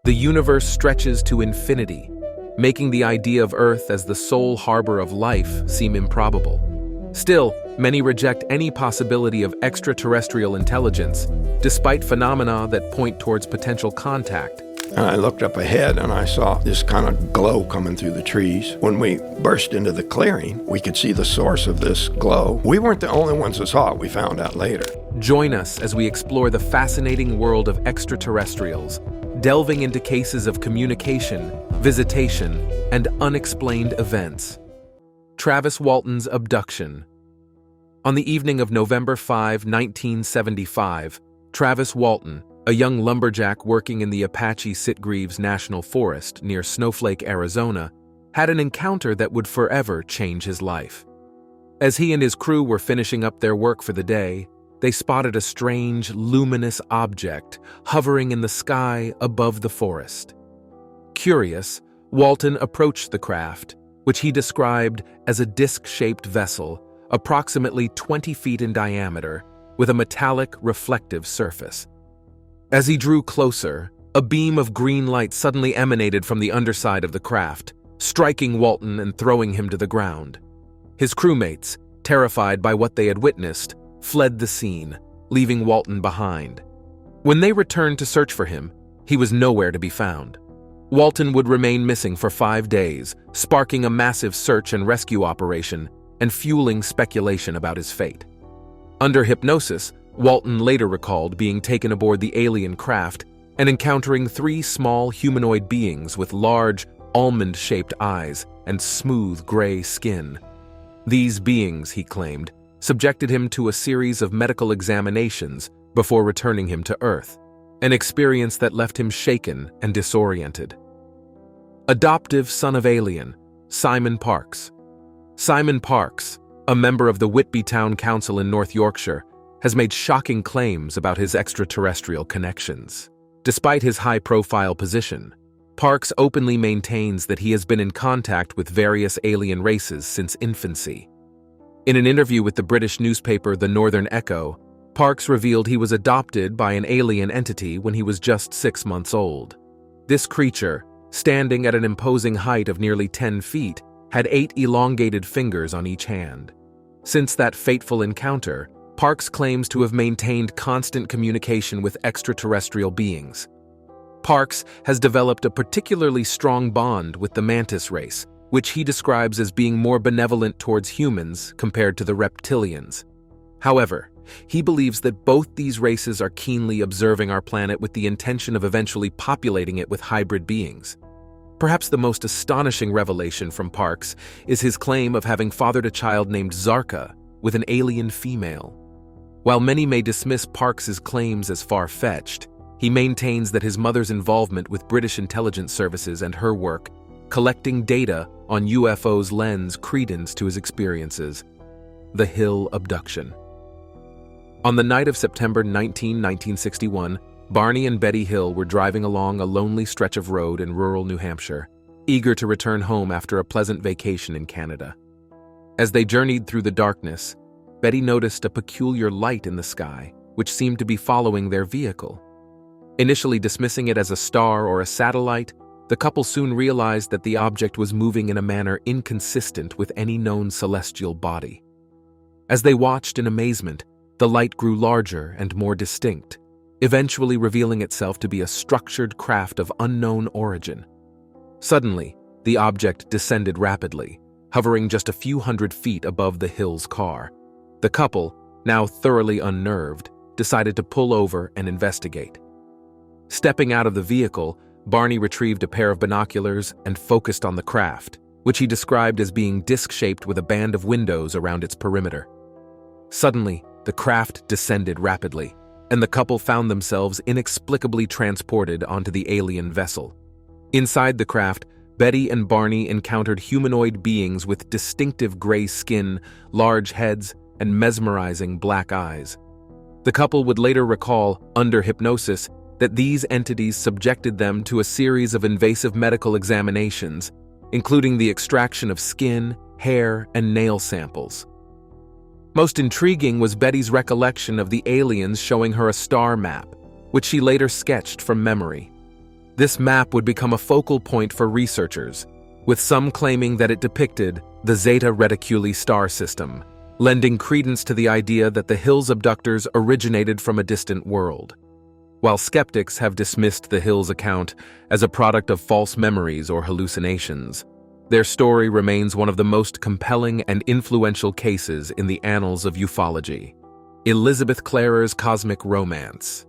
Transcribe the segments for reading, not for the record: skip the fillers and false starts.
The universe stretches to infinity, making the idea of Earth as the sole harbor of life seem improbable. Still, many reject any possibility of extraterrestrial intelligence, despite phenomena that point towards potential contact. And I looked up ahead and I saw this kind of glow coming through the trees. When we burst into the clearing, we could see the source of this glow. We weren't the only ones that saw it, we found out later. Join us as we explore the fascinating world of extraterrestrials, delving into cases of communication, visitation, and unexplained events. Travis Walton's abduction. On the evening of November 5, 1975, Travis Walton, a young lumberjack working in the Apache Sitgreaves National Forest near Snowflake, Arizona, had an encounter that would forever change his life. As he and his crew were finishing up their work for the day, they spotted a strange, luminous object hovering in the sky above the forest. Curious, Walton approached the craft, which he described as a disc-shaped vessel, approximately 20 feet in diameter, with a metallic, reflective surface. As he drew closer, a beam of green light suddenly emanated from the underside of the craft, striking Walton and throwing him to the ground. His crewmates, terrified by what they had witnessed, fled the scene, leaving Walton behind. When they returned to search for him, he was nowhere to be found. Walton would remain missing for 5 days, sparking a massive search and rescue operation and fueling speculation about his fate. Under hypnosis, Walton later recalled being taken aboard the alien craft and encountering 3 small humanoid beings with large, almond-shaped eyes and smooth gray skin. These beings, he claimed, subjected him to a series of medical examinations before returning him to Earth, an experience that left him shaken and disoriented. Adoptive son of alien, Simon Parks. Simon Parks, a member of the Whitby Town Council in North Yorkshire, has made shocking claims about his extraterrestrial connections. Despite his high-profile position, Parks openly maintains that he has been in contact with various alien races since infancy. In an interview with the British newspaper The Northern Echo, Parks revealed he was adopted by an alien entity when he was just 6 months old. This creature, standing at an imposing height of nearly 10 feet, had 8 elongated fingers on each hand. Since that fateful encounter, Parks claims to have maintained constant communication with extraterrestrial beings. Parks has developed a particularly strong bond with the mantis race, which he describes as being more benevolent towards humans compared to the reptilians. However, he believes that both these races are keenly observing our planet with the intention of eventually populating it with hybrid beings. Perhaps the most astonishing revelation from Parks is his claim of having fathered a child named Zarka with an alien female. While many may dismiss Parks's claims as far-fetched, he maintains that his mother's involvement with British intelligence services and her work collecting data on UFOs lends credence to his experiences. The Hill Abduction. On the night of September 19, 1961, Barney and Betty Hill were driving along a lonely stretch of road in rural New Hampshire, eager to return home after a pleasant vacation in Canada. As they journeyed through the darkness, Betty noticed a peculiar light in the sky, which seemed to be following their vehicle. Initially dismissing it as a star or a satellite, the couple soon realized that the object was moving in a manner inconsistent with any known celestial body. As they watched in amazement, the light grew larger and more distinct, eventually revealing itself to be a structured craft of unknown origin. Suddenly, the object descended rapidly, hovering just a few hundred feet above the Hill's car. The couple, now thoroughly unnerved, decided to pull over and investigate. Stepping out of the vehicle, Barney retrieved a pair of binoculars and focused on the craft, which he described as being disc-shaped with a band of windows around its perimeter. Suddenly, the craft descended rapidly, and the couple found themselves inexplicably transported onto the alien vessel. Inside the craft, Betty and Barney encountered humanoid beings with distinctive gray skin, large heads, and mesmerizing black eyes. The couple would later recall, under hypnosis, that these entities subjected them to a series of invasive medical examinations, including the extraction of skin, hair, and nail samples. Most intriguing was Betty's recollection of the aliens showing her a star map, which she later sketched from memory. This map would become a focal point for researchers, with some claiming that it depicted the Zeta Reticuli star system, lending credence to the idea that the Hill's abductors originated from a distant world. While skeptics have dismissed the Hill's account as a product of false memories or hallucinations, their story remains one of the most compelling and influential cases in the annals of ufology. Elizabeth Clara's Cosmic Romance.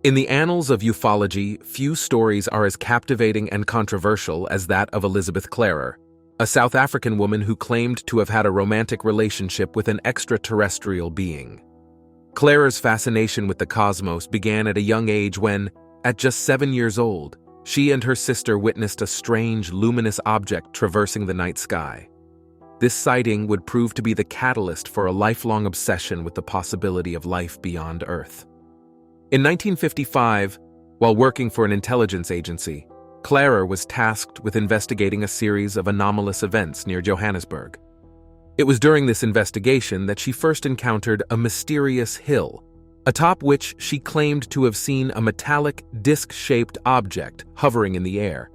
In the annals of ufology, few stories are as captivating and controversial as that of Elizabeth Clara, a South African woman who claimed to have had a romantic relationship with an extraterrestrial being. Clara's fascination with the cosmos began at a young age when, at just 7 years old, she and her sister witnessed a strange, luminous object traversing the night sky. This sighting would prove to be the catalyst for a lifelong obsession with the possibility of life beyond Earth. In 1955, while working for an intelligence agency, Clara was tasked with investigating a series of anomalous events near Johannesburg. It was during this investigation that she first encountered a mysterious hill, atop which she claimed to have seen a metallic, disc-shaped object hovering in the air.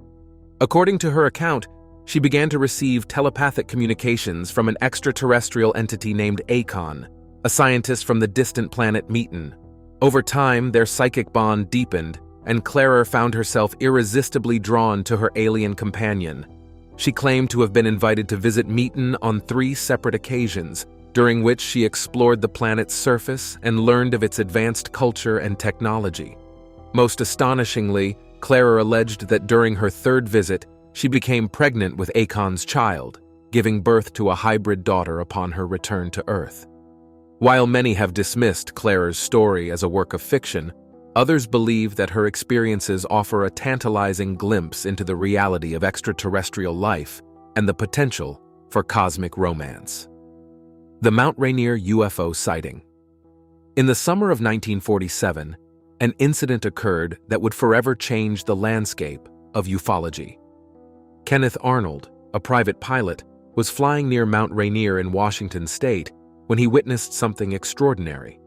According to her account, she began to receive telepathic communications from an extraterrestrial entity named Akon, a scientist from the distant planet Meton. Over time, their psychic bond deepened, and Clara found herself irresistibly drawn to her alien companion. She claimed to have been invited to visit Meton on 3 separate occasions, during which she explored the planet's surface and learned of its advanced culture and technology. Most astonishingly, Clara alleged that during her 3rd visit, she became pregnant with Akon's child, giving birth to a hybrid daughter upon her return to Earth. While many have dismissed Clara's story as a work of fiction, others believe that her experiences offer a tantalizing glimpse into the reality of extraterrestrial life and the potential for cosmic romance. The Mount Rer UFO Sighting. In the summer of 1947, an incident occurred that would forever change the landscape of ufology. Kenneth Arnold, a private pilot, was flying near Mount Rainier in Washington state when he witnessed something extraordinary.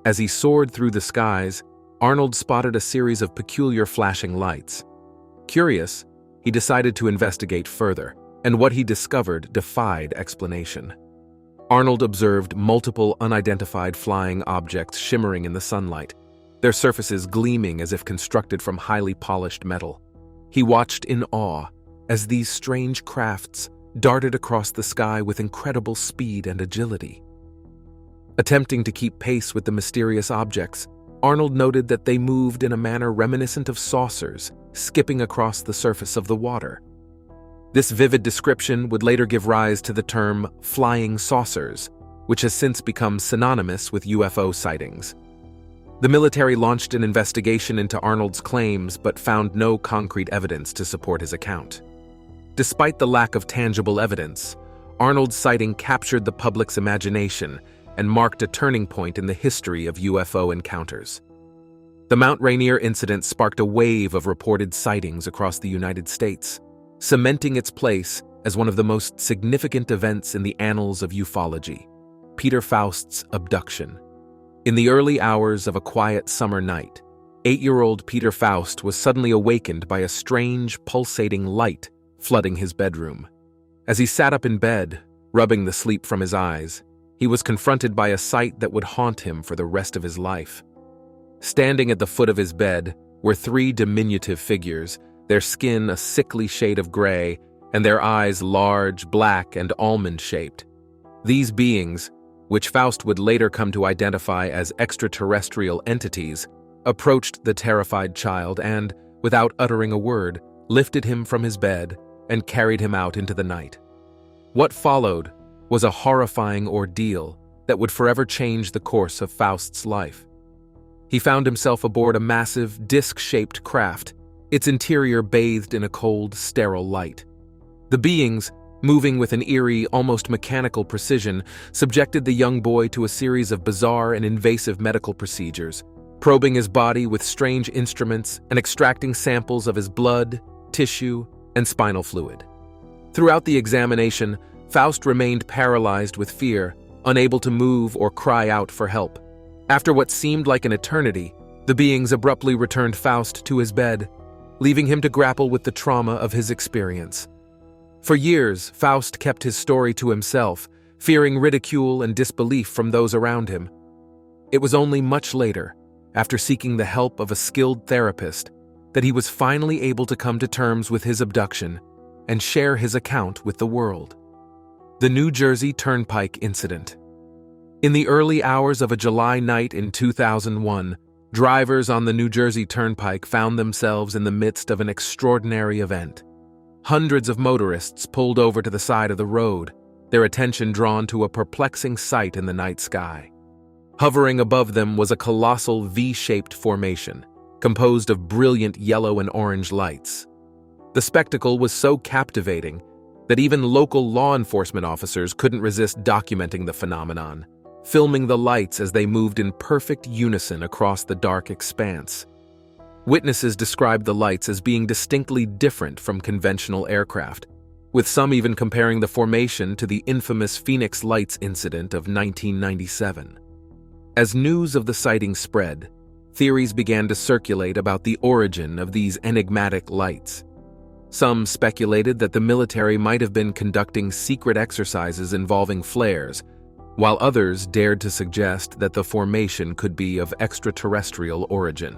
As he soared through the skies, Arnold spotted a series of peculiar flashing lights. Curious, he decided to investigate further, and what he discovered defied explanation. Arnold observed multiple unidentified flying objects shimmering in the sunlight, their surfaces gleaming as if constructed from highly polished metal. He watched in awe as these strange crafts darted across the sky with incredible speed and agility. Attempting to keep pace with the mysterious objects, Arnold noted that they moved in a manner reminiscent of saucers, skipping across the surface of the water. This vivid description would later give rise to the term flying saucers, which has since become synonymous with UFO sightings. The military launched an investigation into Arnold's claims but found no concrete evidence to support his account. Despite the lack of tangible evidence, Arnold's sighting captured the public's imagination and marked a turning point in the history of UFO encounters. The Mount Rainier incident sparked a wave of reported sightings across the United States, cementing its place as one of the most significant events in the annals of ufology, Peter Faust's abduction. In the early hours of a quiet summer night, 8-year-old Peter Faust was suddenly awakened by a strange, pulsating light flooding his bedroom. As he sat up in bed, rubbing the sleep from his eyes, he was confronted by a sight that would haunt him for the rest of his life. Standing at the foot of his bed were 3 diminutive figures, their skin a sickly shade of gray, and their eyes large, black, and almond-shaped. These beings, which Faust would later come to identify as extraterrestrial entities, approached the terrified child and, without uttering a word, lifted him from his bed and carried him out into the night. What followed was a horrifying ordeal that would forever change the course of Faust's life. He found himself aboard a massive, disc-shaped craft, its interior bathed in a cold, sterile light. The beings, moving with an eerie, almost mechanical precision, subjected the young boy to a series of bizarre and invasive medical procedures, probing his body with strange instruments and extracting samples of his blood, tissue, and spinal fluid. Throughout the examination, Faust remained paralyzed with fear, unable to move or cry out for help. After what seemed like an eternity, the beings abruptly returned Faust to his bed. leaving him to grapple with the trauma of his experience. For years, Faust kept his story to himself, fearing ridicule and disbelief from those around him. It was only much later, after seeking the help of a skilled therapist, that he was finally able to come to terms with his abduction and share his account with the world. The New Jersey Turnpike Incident. In the early hours of a July night in 2001, drivers on the New Jersey Turnpike found themselves in the midst of an extraordinary event. Hundreds of motorists pulled over to the side of the road, their attention drawn to a perplexing sight in the night sky. Hovering above them was a colossal V-shaped formation, composed of brilliant yellow and orange lights. The spectacle was so captivating that even local law enforcement officers couldn't resist documenting the phenomenon, filming the lights as they moved in perfect unison across the dark expanse. Witnesses described the lights as being distinctly different from conventional aircraft, with some even comparing the formation to the infamous Phoenix Lights incident of 1997. As news of the sighting spread, theories began to circulate about the origin of these enigmatic lights. Some speculated that the military might have been conducting secret exercises involving flares, while others dared to suggest that the formation could be of extraterrestrial origin.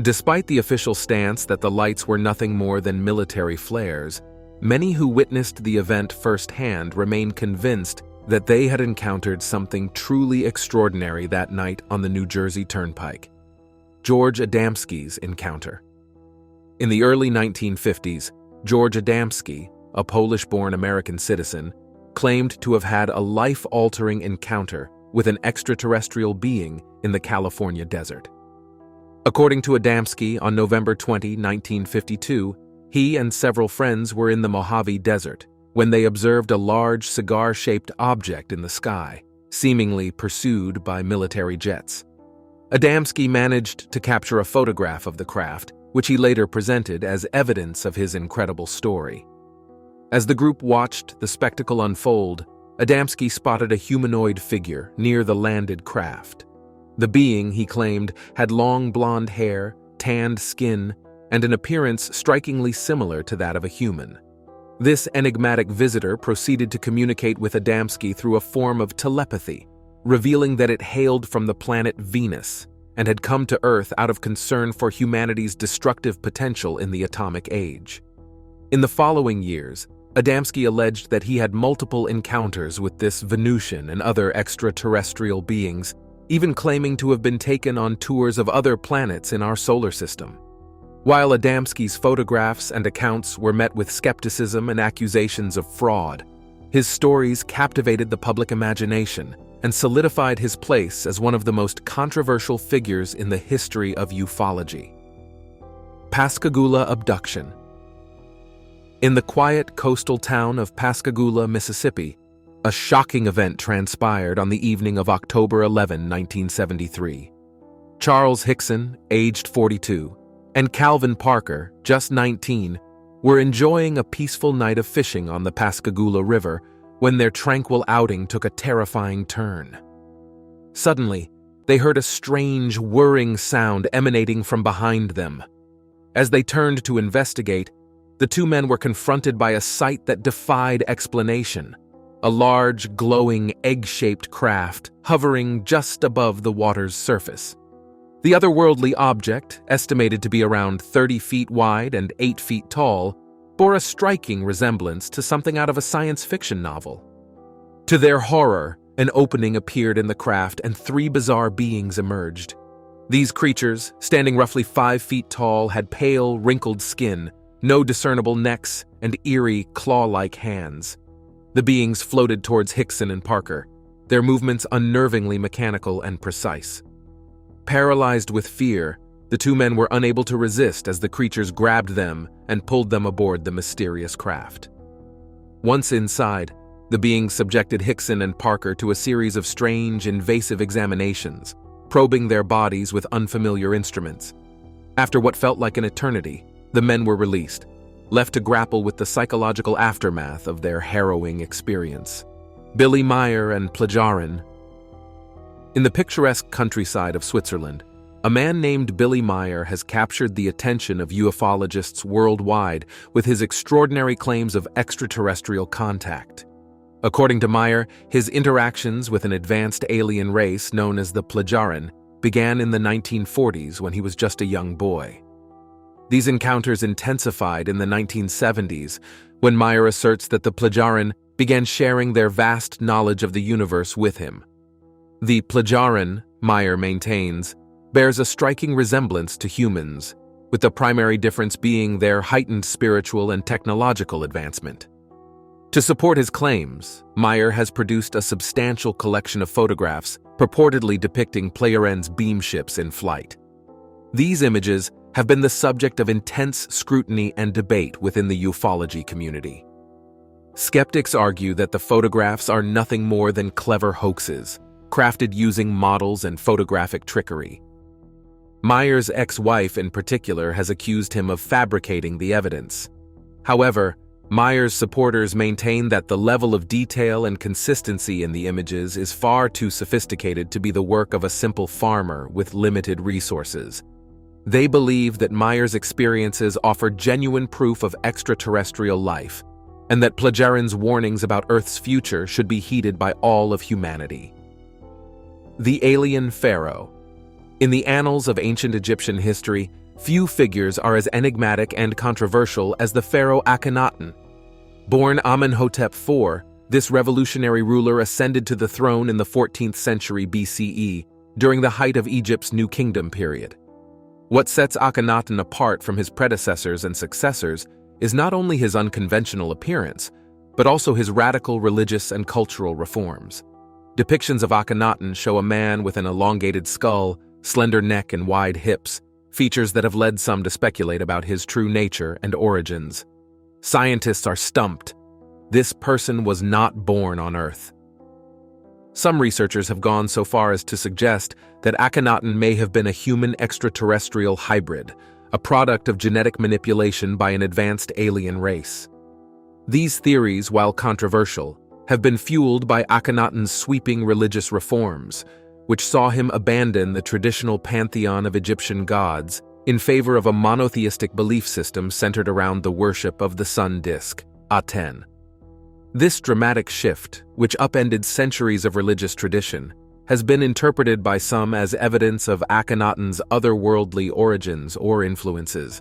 Despite the official stance that the lights were nothing more than military flares, many who witnessed the event firsthand remained convinced that they had encountered something truly extraordinary that night on the New Jersey Turnpike. George Adamsky's encounter. In the early 1950s, George Adamsky, a Polish-born American citizen, claimed to have had a life-altering encounter with an extraterrestrial being in the California desert. According to Adamsky, on November 20, 1952, he and several friends were in the Mojave Desert when they observed a large cigar-shaped object in the sky, seemingly pursued by military jets. Adamsky managed to capture a photograph of the craft, which he later presented as evidence of his incredible story. As the group watched the spectacle unfold, Adamsky spotted a humanoid figure near the landed craft. The being, he claimed, had long blonde hair, tanned skin, and an appearance strikingly similar to that of a human. This enigmatic visitor proceeded to communicate with Adamsky through a form of telepathy, revealing that it hailed from the planet Venus and had come to Earth out of concern for humanity's destructive potential in the atomic age. In the following years, Adamsky alleged that he had multiple encounters with this Venusian and other extraterrestrial beings, even claiming to have been taken on tours of other planets in our solar system. While Adamsky's photographs and accounts were met with skepticism and accusations of fraud, his stories captivated the public imagination and solidified his place as one of the most controversial figures in the history of ufology. Pascagoula Abduction. In the quiet coastal town of Pascagoula, Mississippi, a shocking event transpired on the evening of October 11, 1973. Charles Hickson, aged 42, and Calvin Parker, just 19, were enjoying a peaceful night of fishing on the Pascagoula River when their tranquil outing took a terrifying turn. Suddenly, they heard a strange, whirring sound emanating from behind them. As they turned to investigate, the two men were confronted by a sight that defied explanation: a large, glowing, egg-shaped craft hovering just above the water's surface. The otherworldly object, estimated to be around 30 feet wide and 8 feet tall, bore a striking resemblance to something out of a science fiction novel. To their horror, an opening appeared in the craft and 3 bizarre beings emerged. These creatures, standing roughly 5 feet tall, had pale, wrinkled skin, no discernible necks, and eerie, claw-like hands. The beings floated towards Hickson and Parker, their movements unnervingly mechanical and precise. Paralyzed with fear, the two men were unable to resist as the creatures grabbed them and pulled them aboard the mysterious craft. Once inside, the beings subjected Hickson and Parker to a series of strange, invasive examinations, probing their bodies with unfamiliar instruments. After what felt like an eternity, the men were released, left to grapple with the psychological aftermath of their harrowing experience. Billy Meyer and Plajarin. In the picturesque countryside of Switzerland, A man named Billy Meyer has captured the attention of ufologists worldwide with his extraordinary claims of extraterrestrial contact. According to Meyer, his interactions with an advanced alien race known as the Plejaran began in the 1940s when he was just a young boy. These encounters intensified in the 1970s when Meyer asserts that the Plejaran began sharing their vast knowledge of the universe with him. The Plejaran, Meyer maintains, bears a striking resemblance to humans, with the primary difference being their heightened spiritual and technological advancement. To support his claims, Meyer has produced a substantial collection of photographs purportedly depicting Plejaran's beam ships in flight. These images have been the subject of intense scrutiny and debate within the ufology community. Skeptics argue that the photographs are nothing more than clever hoaxes, crafted using models and photographic trickery. Meyer's ex-wife in particular has accused him of fabricating the evidence. However, Meyer's supporters maintain that the level of detail and consistency in the images is far too sophisticated to be the work of a simple farmer with limited resources. They believe that Meyer's experiences offer genuine proof of extraterrestrial life, and that Plejaran's warnings about Earth's future should be heeded by all of humanity. The Alien Pharaoh. In the annals of ancient Egyptian history, few figures are as enigmatic and controversial as the pharaoh Akhenaten. Born Amenhotep IV, this revolutionary ruler ascended to the throne in the 14th century BCE, during the height of Egypt's New Kingdom period. What sets Akhenaten apart from his predecessors and successors is not only his unconventional appearance, but also his radical religious and cultural reforms. Depictions of Akhenaten show a man with an elongated skull, slender neck, and wide hips, features that have led some to speculate about his true nature and origins. Scientists are stumped. This person was not born on Earth. Some researchers have gone so far as to suggest that Akhenaten may have been a human extraterrestrial hybrid, a product of genetic manipulation by an advanced alien race. These theories, while controversial, have been fueled by Akhenaten's sweeping religious reforms, which saw him abandon the traditional pantheon of Egyptian gods in favor of a monotheistic belief system centered around the worship of the sun disk, Aten. This dramatic shift, which upended centuries of religious tradition, has been interpreted by some as evidence of Akhenaten's otherworldly origins or influences.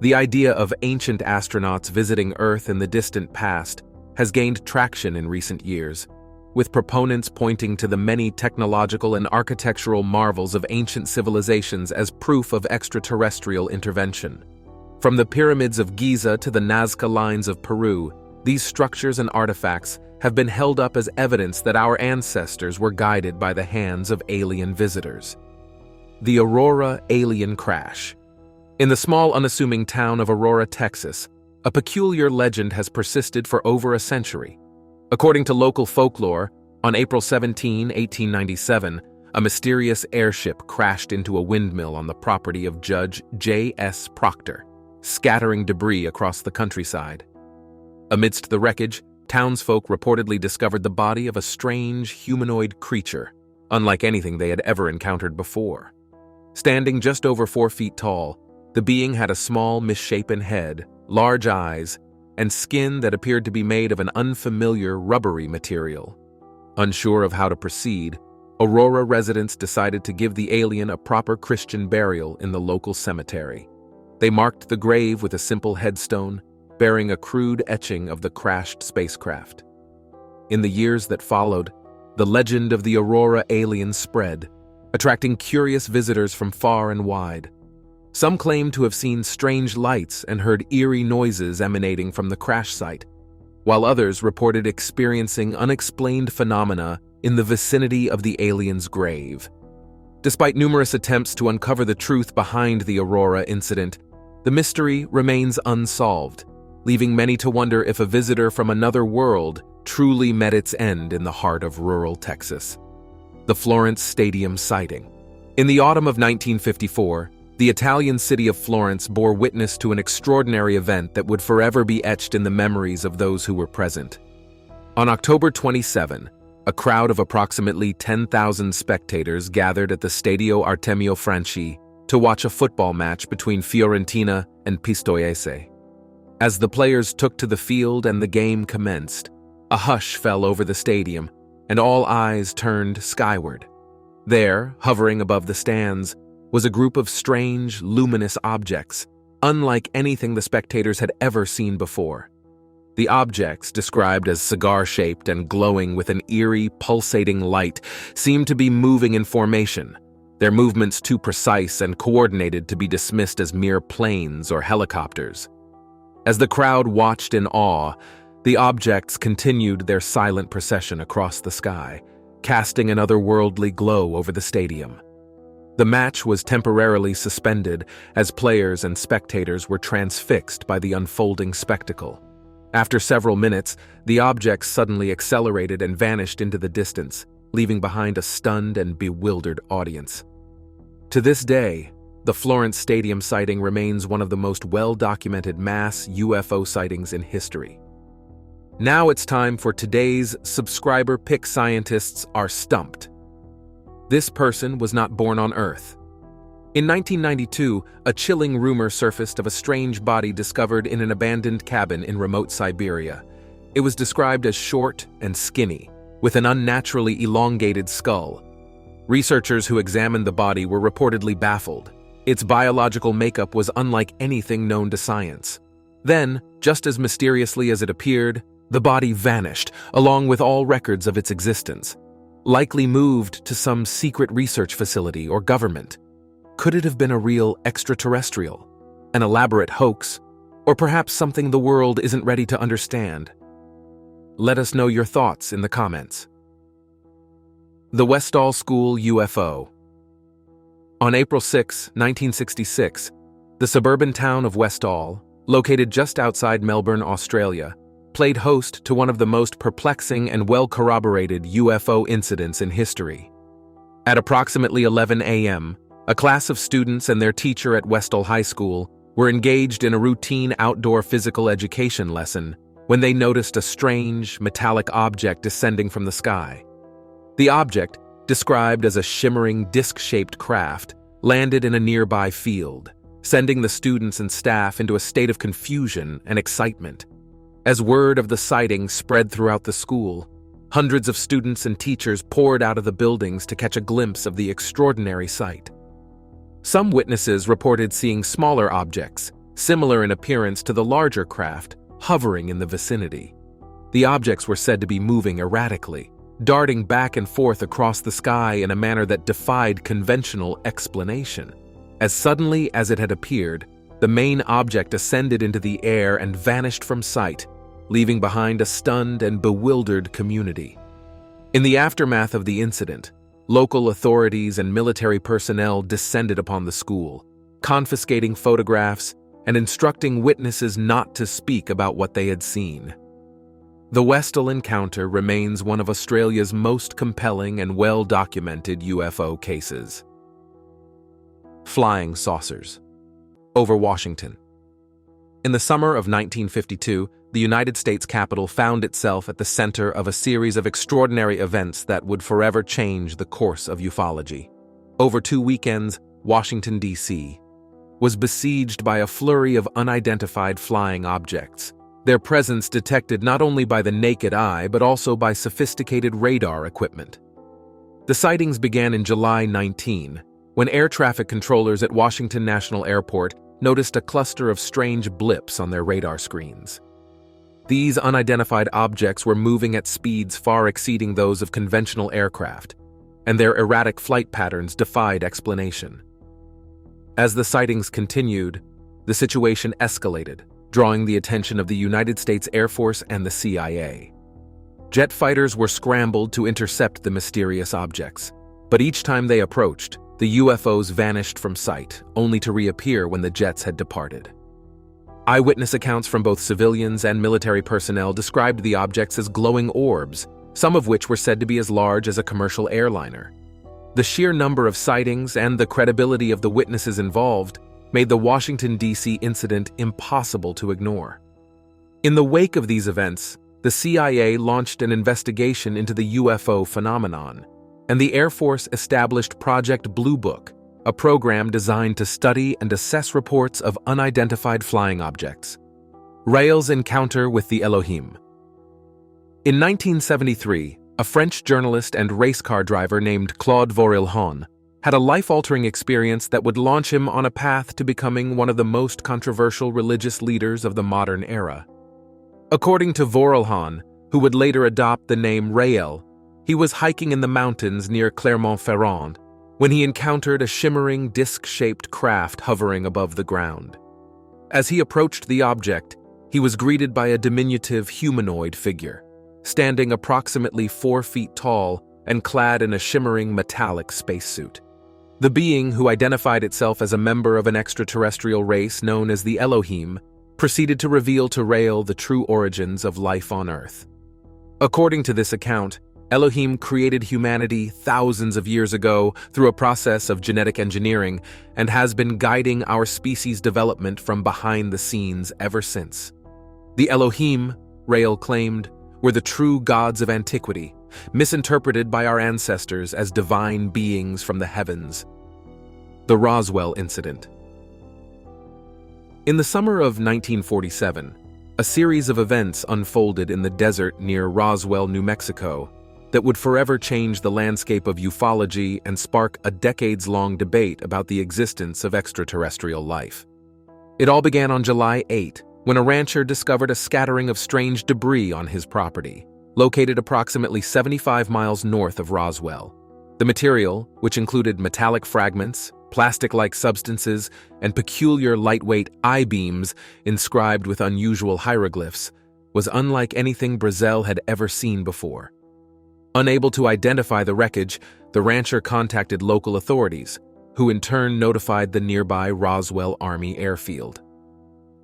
The idea of ancient astronauts visiting Earth in the distant past has gained traction in recent years, with proponents pointing to the many technological and architectural marvels of ancient civilizations as proof of extraterrestrial intervention. From the pyramids of Giza to the Nazca lines of Peru, these structures and artifacts have been held up as evidence that our ancestors were guided by the hands of alien visitors. The Aurora alien crash. In the small, unassuming town of Aurora, Texas, a peculiar legend has persisted for over a century. According to local folklore, on April 17, 1897, a mysterious airship crashed into a windmill on the property of Judge J.S. Proctor, scattering debris across the countryside. Amidst the wreckage, townsfolk reportedly discovered the body of a strange humanoid creature, unlike anything they had ever encountered before. Standing just over 4 feet tall, the being had a small, misshapen head, large eyes, and skin that appeared to be made of an unfamiliar, rubbery material. Unsure of how to proceed, Aurora residents decided to give the alien a proper Christian burial in the local cemetery. They marked the grave with a simple headstone, bearing a crude etching of the crashed spacecraft. In the years that followed, the legend of the Aurora alien spread, attracting curious visitors from far and wide. Some claimed to have seen strange lights and heard eerie noises emanating from the crash site, while others reported experiencing unexplained phenomena in the vicinity of the alien's grave. Despite numerous attempts to uncover the truth behind the Aurora incident, the mystery remains unsolved, leaving many to wonder if a visitor from another world truly met its end in the heart of rural Texas. The Florence Stadium sighting. In the autumn of 1954, the Italian city of Florence bore witness to an extraordinary event that would forever be etched in the memories of those who were present. On October 27, a crowd of approximately 10,000 spectators gathered at the Stadio Artemio Franchi to watch a football match between Fiorentina and Pistoiese. As the players took to the field and the game commenced, a hush fell over the stadium, and all eyes turned skyward. There, hovering above the stands, was a group of strange, luminous objects, unlike anything the spectators had ever seen before. The objects, described as cigar-shaped and glowing with an eerie, pulsating light, seemed to be moving in formation, their movements too precise and coordinated to be dismissed as mere planes or helicopters. As the crowd watched in awe, the objects continued their silent procession across the sky, casting an otherworldly glow over the stadium. The match was temporarily suspended as players and spectators were transfixed by the unfolding spectacle. After several minutes, the objects suddenly accelerated and vanished into the distance, leaving behind a stunned and bewildered audience. To this day, the Florence Stadium sighting remains one of the most well-documented mass UFO sightings in history. Now it's time for today's subscriber pick. Scientists are stumped. This person was not born on Earth. In 1992, a chilling rumor surfaced of a strange body discovered in an abandoned cabin in remote Siberia. It was described as short and skinny, with an unnaturally elongated skull. Researchers who examined the body were reportedly baffled. Its biological makeup was unlike anything known to science. Then, just as mysteriously as it appeared, the body vanished, along with all records of its existence. Likely moved to some secret research facility or government. Could it have been a real extraterrestrial, an elaborate hoax, or perhaps something the world isn't ready to understand? Let us know your thoughts in the comments. The Westall School UFO. On April 6, 1966, the suburban town of Westall, located just outside Melbourne, Australia, played host to one of the most perplexing and well-corroborated UFO incidents in history. At approximately 11 a.m., a class of students and their teacher at Westall High School were engaged in a routine outdoor physical education lesson when they noticed a strange, metallic object descending from the sky. The object, described as a shimmering disc-shaped craft, landed in a nearby field, sending the students and staff into a state of confusion and excitement. As word of the sighting spread throughout the school, hundreds of students and teachers poured out of the buildings to catch a glimpse of the extraordinary sight. Some witnesses reported seeing smaller objects, similar in appearance to the larger craft, hovering in the vicinity. The objects were said to be moving erratically, darting back and forth across the sky in a manner that defied conventional explanation. As suddenly as it had appeared, the main object ascended into the air and vanished from sight, leaving behind a stunned and bewildered community. In the aftermath of the incident, local authorities and military personnel descended upon the school, confiscating photographs and instructing witnesses not to speak about what they had seen. The Westall encounter remains one of Australia's most compelling and well-documented UFO cases. Flying saucers. Over Washington. In the summer of 1952, the United States Capitol found itself at the center of a series of extraordinary events that would forever change the course of ufology. Over 2 weekends, Washington, D.C. was besieged by a flurry of unidentified flying objects, their presence detected not only by the naked eye but also by sophisticated radar equipment. The sightings began in July 19, when air traffic controllers at Washington National Airport noticed a cluster of strange blips on their radar screens. These unidentified objects were moving at speeds far exceeding those of conventional aircraft, and their erratic flight patterns defied explanation. As the sightings continued, the situation escalated, drawing the attention of the United States Air Force and the CIA. Jet fighters were scrambled to intercept the mysterious objects, but each time they approached, the UFOs vanished from sight, only to reappear when the jets had departed. Eyewitness accounts from both civilians and military personnel described the objects as glowing orbs, some of which were said to be as large as a commercial airliner. The sheer number of sightings and the credibility of the witnesses involved made the Washington, D.C. incident impossible to ignore. In the wake of these events, the CIA launched an investigation into the UFO phenomenon, and the Air Force established Project Blue Book, a program designed to study and assess reports of unidentified flying objects. Rael's encounter with the Elohim. In 1973, a French journalist and race car driver named Claude Vorilhon had a life-altering experience that would launch him on a path to becoming one of the most controversial religious leaders of the modern era. According to Vorilhon, who would later adopt the name Rael, he was hiking in the mountains near Clermont-Ferrand when he encountered a shimmering disc-shaped craft hovering above the ground. As he approached the object, he was greeted by a diminutive humanoid figure, standing approximately 4 feet tall and clad in a shimmering metallic spacesuit. The being, who identified itself as a member of an extraterrestrial race known as the Elohim, proceeded to reveal to Rael the true origins of life on Earth. According to this account, Elohim created humanity thousands of years ago through a process of genetic engineering and has been guiding our species' development from behind the scenes ever since. The Elohim, Rael claimed, were the true gods of antiquity, misinterpreted by our ancestors as divine beings from the heavens. The Roswell Incident. In the summer of 1947, a series of events unfolded in the desert near Roswell, New Mexico, that would forever change the landscape of ufology and spark a decades-long debate about the existence of extraterrestrial life. It all began on July 8, when a rancher discovered a scattering of strange debris on his property, located approximately 75 miles north of Roswell. The material, which included metallic fragments, plastic-like substances, and peculiar lightweight I-beams inscribed with unusual hieroglyphs, was unlike anything Perezs had ever seen before. Unable to identify the wreckage, the rancher contacted local authorities, who in turn notified the nearby Roswell Army Airfield.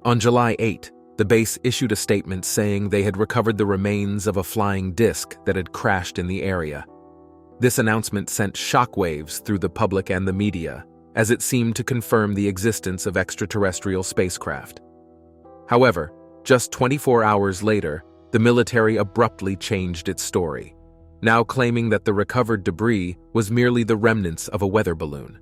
On July 8, the base issued a statement saying they had recovered the remains of a flying disc that had crashed in the area. This announcement sent shockwaves through the public and the media, as it seemed to confirm the existence of extraterrestrial spacecraft. However, just 24 hours later, the military abruptly changed its story, now claiming that the recovered debris was merely the remnants of a weather balloon.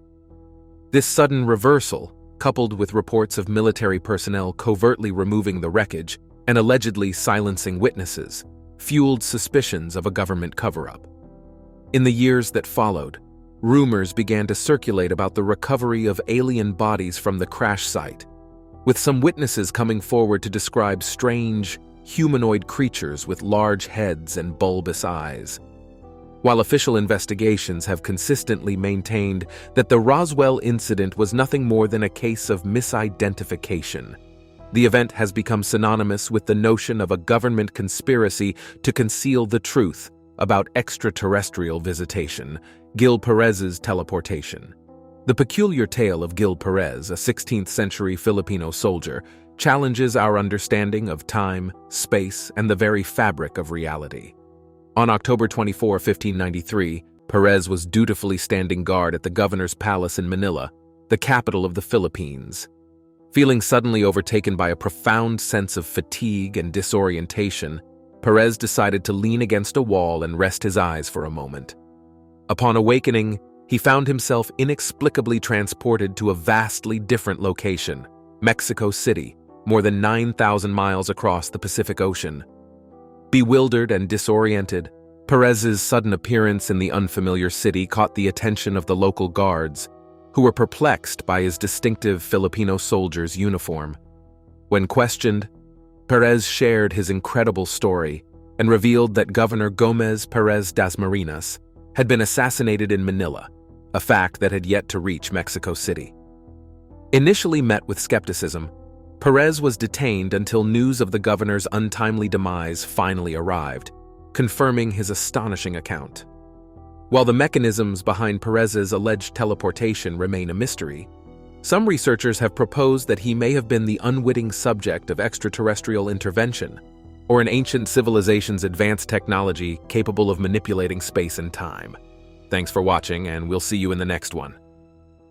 This sudden reversal, coupled with reports of military personnel covertly removing the wreckage and allegedly silencing witnesses, fueled suspicions of a government cover-up. In the years that followed, rumors began to circulate about the recovery of alien bodies from the crash site, with some witnesses coming forward to describe strange, humanoid creatures with large heads and bulbous eyes. While official investigations have consistently maintained that the Roswell incident was nothing more than a case of misidentification, the event has become synonymous with the notion of a government conspiracy to conceal the truth about extraterrestrial visitation, Gil Perezs Teleportation. The peculiar tale of Gil Perezs, a 16th-century Filipino soldier, challenges our understanding of time, space, and the very fabric of reality. On October 24, 1593, Perezs was dutifully standing guard at the governor's palace in Manila, the capital of the Philippines. Feeling suddenly overtaken by a profound sense of fatigue and disorientation, Perezs decided to lean against a wall and rest his eyes for a moment. Upon awakening, he found himself inexplicably transported to a vastly different location, Mexico City, more than 9,000 miles across the Pacific Ocean. Bewildered and disoriented, Perez's sudden appearance in the unfamiliar city caught the attention of the local guards, who were perplexed by his distinctive Filipino soldier's uniform. When questioned, Perezs shared his incredible story and revealed that Governor Gomez Perez Dasmariñas had been assassinated in Manila, a fact that had yet to reach Mexico City. Initially met with skepticism, Perezs was detained until news of the governor's untimely demise finally arrived, confirming his astonishing account. While the mechanisms behind Perez's alleged teleportation remain a mystery, some researchers have proposed that he may have been the unwitting subject of extraterrestrial intervention, or an ancient civilization's advanced technology capable of manipulating space and time. Thanks for watching, and we'll see you in the next one.